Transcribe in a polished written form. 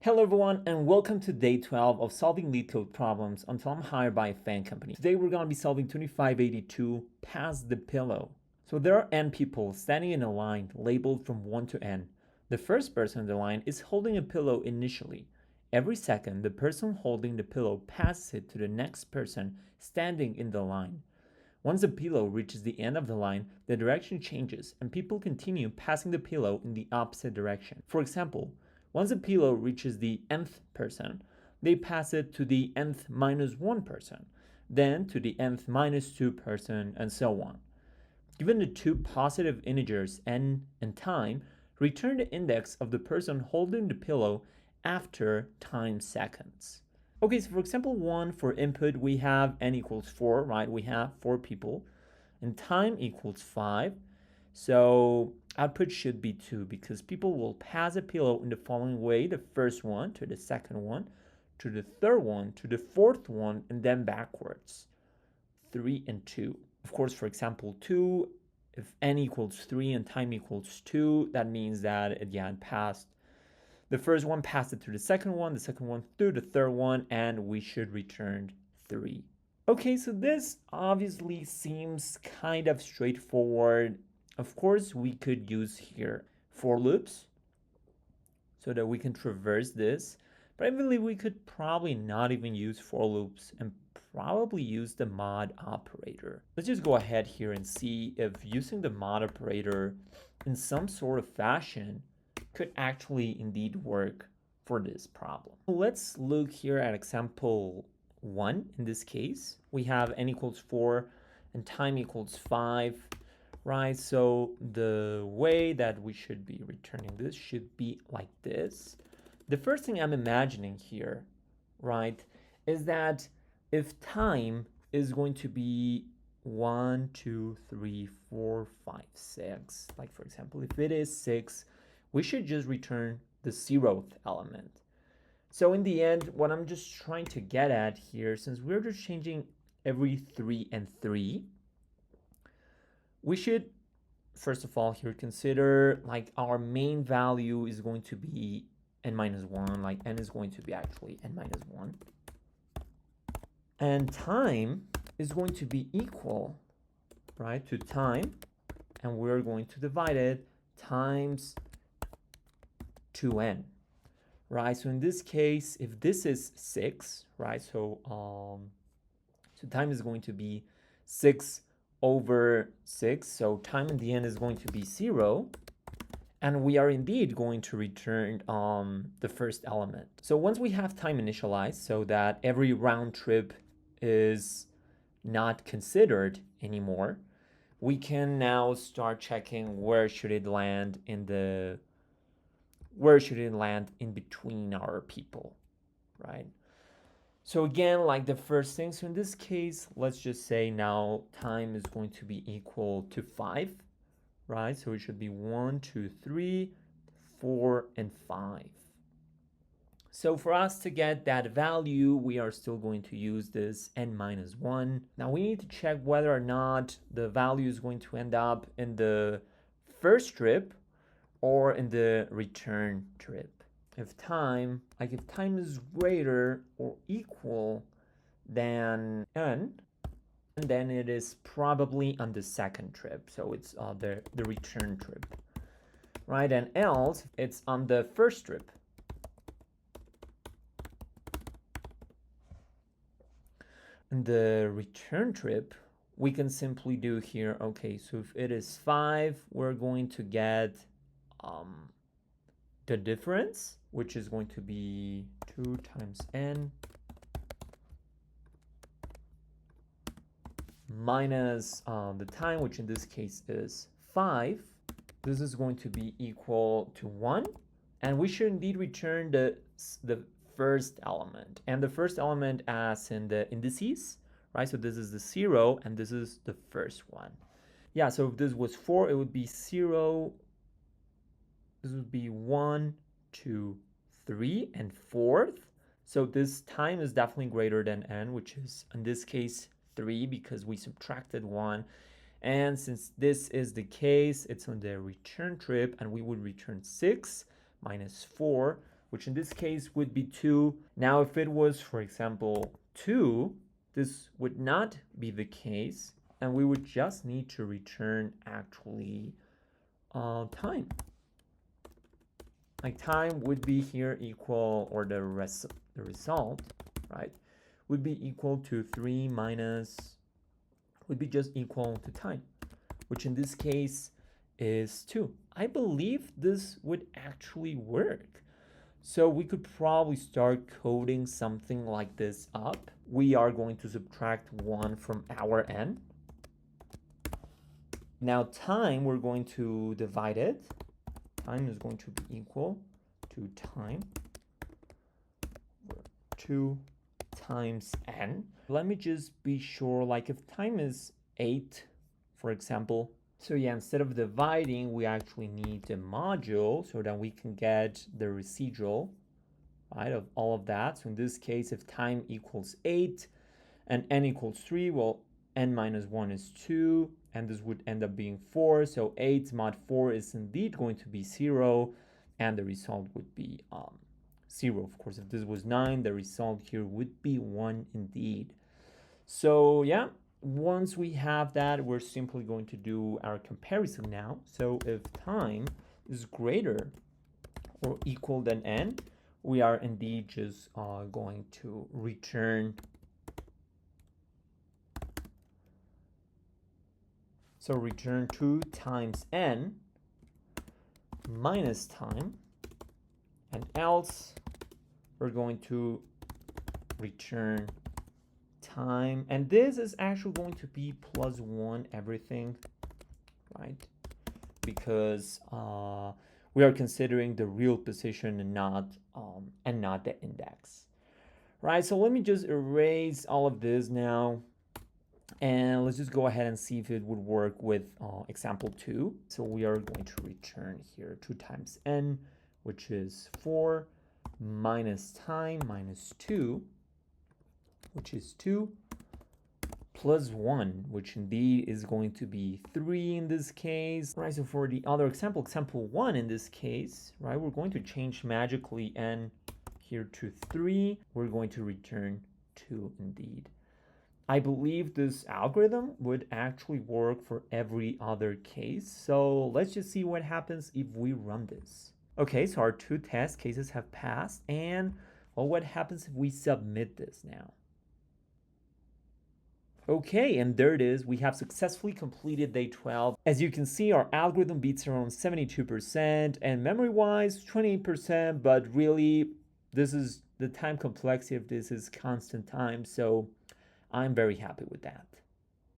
Hello everyone and welcome to day 12 of solving LeetCode problems until I'm hired by a FAANG company. Today we're going to be solving 2582 pass the pillow. So there are n people standing in a line labeled from 1 to n. The first person in the line is holding a pillow initially. Every second the person holding the pillow passes it to the next person standing in the line. Once the pillow reaches the end of the line, the direction changes and people continue passing the pillow in the opposite direction. For example, once the pillow reaches the nth person, they pass it to the nth minus 1 person, then to the nth minus 2 person, and so on. Given the two positive integers n and time, return the index of the person holding the pillow after time seconds. Okay, so for example 1, for input, we have n equals 4, right? We have 4 people, and time equals 5. So output should be 2 because people will pass a pillow in the following way: the first one to the second one, to the third one, to the fourth one, and then backwards. 3 and 2. Of course, for example 2, if n equals 3 and time equals 2, that means that it passed. The first one passed it to the second one through the third one, and we should return 3. Okay, so this obviously seems kind of straightforward. Of course, we could use here for loops so that we can traverse this, but I believe we could probably not even use for loops and probably use the mod operator. Let's just go ahead here and see if using the mod operator in some sort of fashion could actually indeed work for this problem. Let's look here at example 1. In this case, we have n equals 4 and time equals 5. Right, so the way that we should be returning this should be like this. The first thing I'm imagining here, right, is that if time is going to be 1, 2, 3, 4, 5, 6, like for example, if it is 6, we should just return the 0th element. So in the end, what I'm just trying to get at here, since we're just changing every 3 and 3, we should first of all here consider like our main value is going to be n minus 1, like n is going to be actually n minus 1, and time is going to be equal, right, to time, and we're going to divide it times 2n, right? So in this case, if this is 6, right, so time is going to be 6 over 6, so time in the end is going to be 0, and we are indeed going to return the first element. So once we have time initialized so that every round trip is not considered anymore, we can now start checking where should it land in between our people, right? So again, like the first thing, so in this case, let's just say now time is going to be equal to 5, right? So it should be 1, 2, 3, 4, and 5. So for us to get that value, we are still going to use this n minus 1. Now we need to check whether or not the value is going to end up in the first trip or in the return trip. If time is greater or equal than n, then it is probably on the second trip, so it's the return trip, right? And else it's on the first trip. In the return trip, we can simply do here, okay, so if it is 5, we're going to get the difference, which is going to be 2 times n minus the time, which in this case is 5. This is going to be equal to 1, and we should indeed return the first element, and the first element as in the indices, right? So this is the 0 and this is the first one. Yeah, so if this was 4, it would be 0, this would be 1, 2, 3, and 4th. So this time is definitely greater than n, which is in this case 3 because we subtracted 1. And since this is the case, it's on the return trip, and we would return 6 minus 4, which in this case would be 2. Now, if it was, for example, 2, this would not be the case, and we would just need to return actually time. Like time would be here equal, or the result, right, would be equal to 3 minus, would be just equal to time, which in this case is 2. I believe this would actually work. So we could probably start coding something like this up. We are going to subtract 1 from our n. Now time, we're going to divide it. Time is going to be equal to time 2 times n. Let me just be sure, like if time is 8, for example. So yeah, instead of dividing, we actually need the module so that we can get the residual, right, of all of that. So in this case, if time equals 8 and n equals 3, well, n minus 1 is 2, and this would end up being 4. So 8 mod 4 is indeed going to be 0, and the result would be 0. Of course, if this was 9, the result here would be 1 indeed. So yeah, once we have that, we're simply going to do our comparison now. So if time is greater or equal than n, we are indeed just going to return. So return 2 times n minus time, and else we're going to return time, and this is actually going to be plus 1 everything, right? Because we are considering the real position and not the index, right? So let me just erase all of this now, and let's just go ahead and see if it would work with example 2. So we are going to return here 2 times n, which is 4, minus time minus 2, which is 2, plus 1, which indeed is going to be 3 in this case, right? So for the other example, example 1 in this case, right, we're going to change magically n here to 3. We're going to return 2 indeed. I believe this algorithm would actually work for every other case. So let's just see what happens if we run this. Okay, so our 2 test cases have passed, and well, what happens if we submit this now? Okay, and there it is. We have successfully completed day 12. As you can see, our algorithm beats around 72%, and memory-wise, 28%, but really, this is the time complexity of this is constant time, so I'm very happy with that.